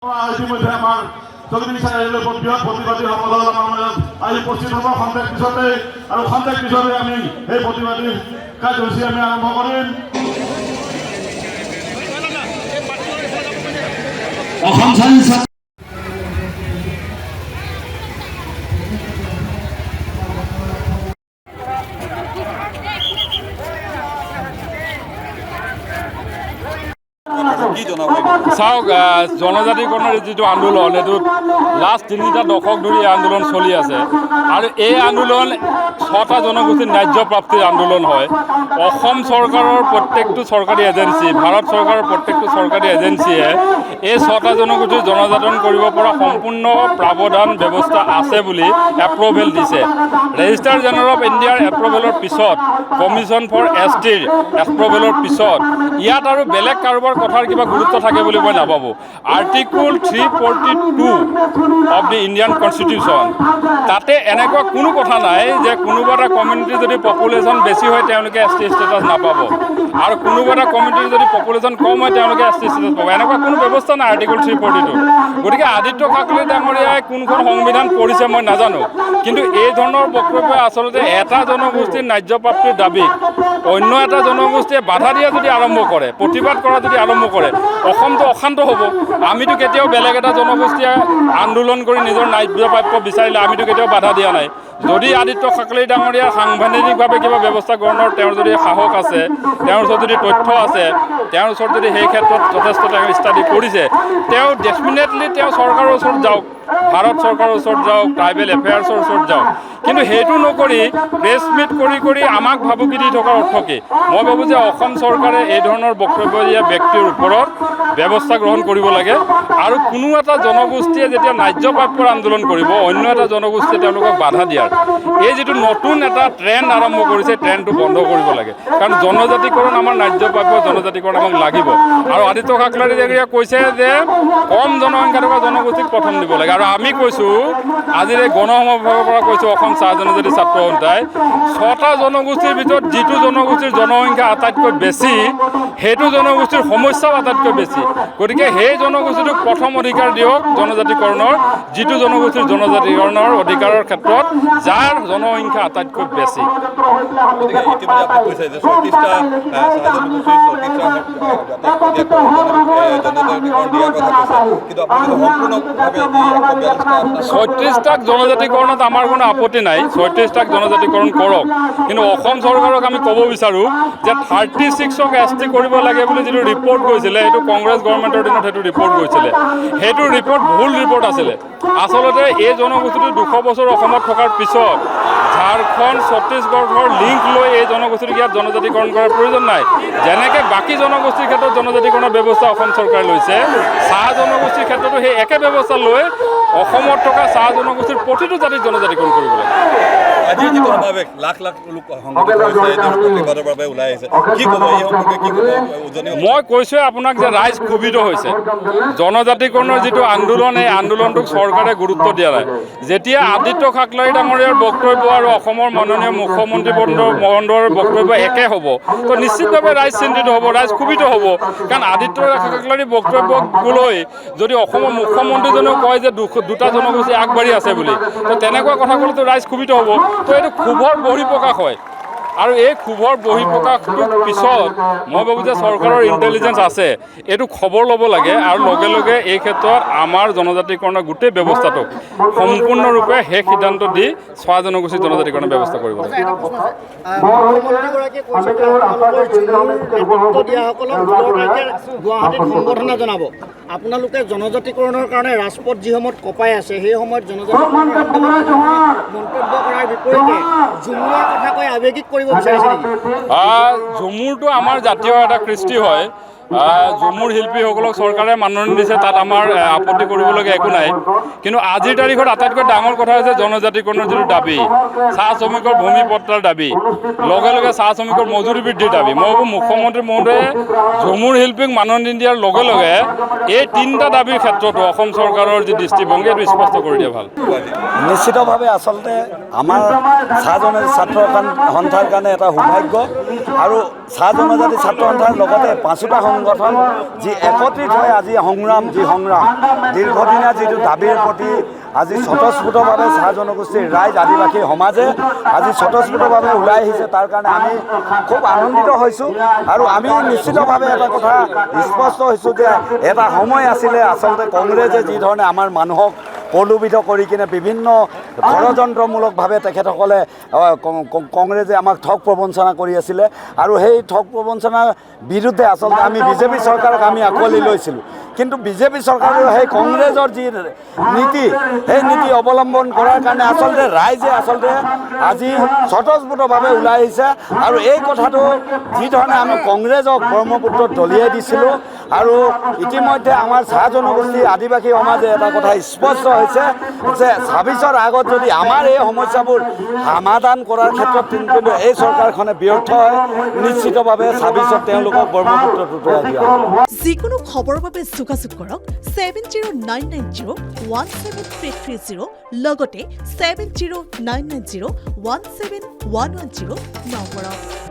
ইতিমধ্যে আমাৰ জগদীশ চাৰিআলিলৈ বৃহৎ প্ৰতিবাদী সমাজৰ মাজত আজি উপস্থিত হ'ব খন্তেক পিছতে আৰু খন্তেক পিছতে আমি এই প্ৰতিবাদী কাৰ্যসূচী আমি আৰম্ভ কৰিম। অসম চাওক, জনজাতিকৰণৰ যিটো আন্দোলন এইটো লাষ্ট 3টা দশক ধৰি এই আন্দোলন চলি আছে আৰু এই আন্দোলন 6টা জনগোষ্ঠীৰ ন্যায্য প্ৰাপ্তিৰ আন্দোলন হয়। অসম চৰকাৰৰ প্ৰত্যেকটো চৰকাৰী এজেঞ্চি, ভাৰত চৰকাৰৰ প্ৰত্যেকটো চৰকাৰী এজেঞ্চিয়ে এই 6টা জনগোষ্ঠীৰ জনজাতন কৰিব পৰা সম্পূৰ্ণ প্ৰাৱধান ব্যৱস্থা আছে বুলি এপ্ৰুভেল দিছে। ৰেজিষ্টাৰ জেনেৰেল অফ ইণ্ডিয়াৰ এপ্ৰুভেলৰ পিছত, কমিশ্যন ফৰ STৰ এপ্ৰুভেলৰ পিছত ইয়াত আৰু বেলেগ কাৰোবাৰ কথাৰ কিবা গুৰুত্ব থাকে বুলি মই নাভাবোঁ। Article 342 of the Indian constitution, তাতে এনেকুৱা কোনো কথা নাই যে কোনোবা এটা কমিউনিটিৰ যদি পপুলেশ্যন বেছি হয় তেওঁলোকে ST ষ্টেটাছ নাপাব আৰু কোনোবা এটা কমিউনিটিৰ যদি পপুলেশ্যন কম হয় তেওঁলোকে ST ষ্টেটাছ পাব। এনেকুৱা কোনো ব্যৱস্থা নাই আৰ্টিকুল 342। গতিকে আদিত্য ঠাকৰে ডাঙৰীয়াই কোনখন সংবিধান পঢ়িছে মই নাজানো, কিন্তু এই ধৰণৰ বক্তব্য আচলতে এটা জনগোষ্ঠীৰ ন্যায্য প্ৰাপ্তিৰ দাবীক অন্য এটা জনগোষ্ঠীয়ে বাধা দিয়া যদি আৰম্ভ কৰে, প্ৰতিবাদ কৰা যদি আৰম্ভ কৰে, অসমটো অশান্ত হ'ব। আমিতো কেতিয়াও বেলেগ এটা জনগোষ্ঠীয়ে আন্দোলন কৰি নিজৰ ন্যায্য প্ৰাপ্য বিচাৰিলে আমিতো কেতিয়াও বাধা দিয়া নাই। যদি আদিত্য ঠাকৰে ডাঙৰীয়া সাংবিধানিকভাৱে কিবা ব্যৱস্থা গ্ৰহণৰ তেওঁৰ যদি সাহস আছে, তেওঁৰ ওচৰত যদি তথ্য আছে, তেওঁৰ ওচৰত যদি সেই ক্ষেত্ৰত যথেষ্ট তেওঁ ষ্টাডি কৰিছে, তেওঁ ডেফিনেটলি তেওঁ চৰকাৰৰ ওচৰত যাওক, ভাৰত চৰকাৰৰ ওচৰত যাওক, ট্ৰাইবেল এফেয়াৰ্ছৰ ওচৰত যাওক। কিন্তু সেইটো নকৰি প্ৰেছ মিট কৰি আমাক ভাবুকি দি থকাৰ অৰ্থ কি? মই ভাবোঁ যে অসম চৰকাৰে এই ধৰণৰ বক্তব্য দিয়া ব্যক্তিৰ ওপৰত ব্যৱস্থা গ্ৰহণ কৰিব লাগে আৰু কোনো এটা জনগোষ্ঠীয়ে যেতিয়া ন্যায্য প্ৰাপ্যৰ আন্দোলন কৰিব, অন্য এটা জনগোষ্ঠীয়ে তেওঁলোকক বাধা দিয়াৰ এই যিটো নতুন এটা ট্ৰেণ্ড আৰম্ভ কৰিছে, ট্ৰেণ্ডটো বন্ধ কৰিব লাগে। কাৰণ জনজাতিকৰণ আমাৰ ন্যায্য প্ৰাপ্য জনজাতিকৰণ আমাক লাগিব। আৰু আদিত্য ঠাকৰে ডাঙৰীয়াই কৈছে যে কম জনসংখ্যা থকা জনগোষ্ঠীক প্ৰথম দিব লাগে। আৰু আমি কৈছোঁ, আজিৰ এই গণসমাৱেশৰ পৰা কৈছোঁ, অসম চাহ জনজাতি ছাত্ৰ সন্থাই 6টা জনগোষ্ঠীৰ ভিতৰত যিটো জনগোষ্ঠীৰ জনসংখ্যা আটাইতকৈ বেছি, সেইটো জনগোষ্ঠীৰ সমস্যাও আটাইতকৈ বেছি। গতিকে সেই জনগোষ্ঠীটোক প্ৰথম অধিকাৰ দিয়ক জনজাতিকৰণৰ, যিটো জনগোষ্ঠীৰ জনজাতিকৰণৰ অধিকাৰৰ ক্ষেত্ৰত যাৰ জনসংখ্যা আটাইতকৈ বেছি। গতিকে ইতিমধ্যে আপুনি কৈছে যে 36টা জনজাতিকৰণ দিয়াৰ কথা কৈছে, কিন্তু আপুনি সম্পূৰ্ণভাৱে 36টাক জনজাতিকৰণত আমাৰ কোনো আপত্তি নাই, 36টাক জনজাতিকৰণ কৰক। কিন্তু অসম চৰকাৰক আমি ক'ব বিচাৰোঁ যে 36ক ST কৰিব লাগে বুলি যিটো ৰিপৰ্ট গৈছিলে, সেইটো কংগ্ৰেছ গভৰ্ণমেণ্টৰ দিনত সেইটো ৰিপৰ্ট গৈছিলে। সেইটো ৰিপৰ্ট ভুল ৰিপৰ্ট আছিলে। আচলতে এই জনগোষ্ঠীটো 200 বছৰ অসমত থকাৰ পিছত ঝাৰখণ্ড, ছত্তীশগড়ৰ লিংক লৈ এই জনগোষ্ঠীটোক ইয়াত জনজাতিকৰণ কৰাৰ প্ৰয়োজন নাই। যেনেকৈ বাকী জনগোষ্ঠীৰ ক্ষেত্ৰত জনজাতিকৰণৰ ব্যৱস্থা অসম চৰকাৰে লৈছে, চাহ জনগোষ্ঠীৰ ক্ষেত্ৰতো সেই একে ব্যৱস্থা লৈ অসমত থকা চাহ জনগোষ্ঠীৰ প্ৰতিটো জাতিক জনজাতিকৰণ কৰিব লাগে। আজিৰ যি সমাৱেশ লাখ লাখ লোক সংগঠিত হৈছে, প্ৰতিবাদৰ বাবে ওলাই আহিছে, কি ক'ব এই সম্পৰ্কে, কি ক'ব উজনি? মই কৈছোঁৱে আপোনাক যে ৰাইজ ক্ষোভিত হৈছে। জনজাতিকৰণৰ যিটো আন্দোলন, এই আন্দোলনটোক চৰকাৰে গুৰুত্ব দিয়া নাই। যেতিয়া আদিত্য ঠাকৰে ডাঙৰীয়াৰ বক্তব্য আৰু অসমৰ মাননীয় মুখ্যমন্ত্ৰী মহোদয়ৰ বক্তব্য একে হ'ব, তো নিশ্চিতভাৱে ৰাইজ চিন্তিত হ'ব, ৰাইজ ক্ষোভিত হ'ব। কাৰণ আদিত্য ঠাকৰেৰ বক্তব্যক লৈ যদি অসমৰ মুখ্যমন্ত্ৰীজনেও কয় যে 2টা জনগোষ্ঠী আগবাঢ়ি আছে বুলি, তো তেনেকুৱা কথা ক'লেতো ৰাইজ ক্ষোভিত হ'ব। তো এইটো ক্ষোভৰ বহিঃপ্ৰকাশ হয়। আৰু এই ক্ষোভৰ বহিঃপ্ৰকাশটোৰ পিছত মই ভাবোঁ যে চৰকাৰৰ ইণ্টেলিজেঞ্চ আছে, এইটো খবৰ ল'ব লাগে আৰু লগে লগে এই ক্ষেত্ৰত আমাৰ জনজাতিকৰণৰ গোটেই ব্যৱস্থাটোক সম্পূৰ্ণৰূপে শেষ সিদ্ধান্ত দি চাহ জনগোষ্ঠীৰ জনজাতিকৰণৰ ব্যৱস্থা কৰিব লাগে। গুৱাহাটীত সম্বৰ্ধনা জনাব। আপোনালোকে জনজাতিকৰণৰ কাৰণে ৰাজপথ যি সময়ত কঁপাই আছে, সেই সময়ত জনজাতিকৰণৰ মন্তব্য কৰাৰ বিপৰীতে ঝুমুৰাৰ কথা কৈ আৱেগিক কৰিব বিচাৰিছে নেকি? ঝুমুৰটো আমাৰ জাতীয় এটা কৃষ্টি হয়। ঝুমুৰ শিল্পীসকলক চৰকাৰে মাননি দিছে, তাত আমাৰ আপত্তি কৰিবলগীয়া একো নাই। কিন্তু আজিৰ তাৰিখত আটাইতকৈ ডাঙৰ কথা হৈছে জনজাতিকৰণৰ যিটো দাবী, চাহ শ্ৰমিকৰ ভূমি পট্টাৰ দাবী, লগে লগে চাহ শ্ৰমিকৰ মজুৰি বৃদ্ধিৰ দাবী। মই ভাবোঁ মুখ্যমন্ত্ৰী মহোদয়ে ঝুমুৰ শিল্পীক মাননি দিয়াৰ লগে লগে এই 3টা দাবীৰ ক্ষেত্ৰতো অসম চৰকাৰৰ যি দৃষ্টিভংগী এইটো স্পষ্ট কৰি দিয়া ভাল। নিশ্চিতভাৱে আচলতে আমাৰ চাহ জনজাতি ছাত্ৰ সন্থাৰ কাৰণে এটা সৌভাগ্য আৰু চাহ জনজাতি ছাত্ৰ সন্থাৰ লগতে 5টা সংগঠন যি একত্ৰিত হৈ আজি সংগ্ৰাম দীৰ্ঘদিনীয়া যিটো দাবীৰ প্ৰতি আজি স্বতঃস্ফূৰ্তভাৱে চাহ জনগোষ্ঠীৰ ৰাইজ আদিবাসী সমাজে আজি স্বতঃস্ফূৰ্তভাৱে ওলাই আহিছে তাৰ কাৰণে আমি খুব আনন্দিত হৈছোঁ আৰু আমি নিশ্চিতভাৱে এটা কথা স্পষ্ট হৈছোঁ যে এটা সময় আছিলে আচলতে কংগ্ৰেছে যি ধৰণে আমাৰ মানুহক প্ৰলোভিত কৰি কিনে বিভিন্ন ষড়যন্ত্ৰমূলকভাৱে তেখেতসকলে কংগ্ৰেছে আমাক ঠগ প্ৰবঞ্চনা কৰি আছিলে আৰু সেই ঠগ প্ৰবঞ্চনাৰ বিৰুদ্ধে আচলতে আমি বিজেপি চৰকাৰক আমি আঁকোৱালি লৈছিলোঁ কিন্তু বিজেপি চৰকাৰেও সেই কংগ্ৰেছৰ যি নীতি সেই নীতি অৱলম্বন কৰাৰ কাৰণে আচলতে ৰাইজে আচলতে আজি স্বতঃস্ফূৰ্তভাৱে ওলাই আহিছে আৰু এই কথাটো যি ধৰণে আমি কংগ্ৰেছক ব্ৰহ্মপুত্ৰত দলিয়াই দিছিলোঁ আৰু ইতিমধ্যে আমাৰ চাহ জনগোষ্ঠী আদিবাসী সমাজে এটা কথা স্পষ্ট হৈছে যে ২৬ৰ আগত যদি আমাৰ এই সমস্যাবোৰ সমাধান কৰাৰ ক্ষেত্ৰত কিন্তু এই চৰকাৰখনে ব্যৰ্থ হয় নিশ্চিতভাৱে ২৬ত তেওঁলোকক ব্ৰহ্মপুত্ৰত উটুৱাই দিয়া হ'ব। যিকোনো খবৰৰ বাবে যোগাযোগ কৰক 7099017330 লগতে 7099017110 নম্বৰত।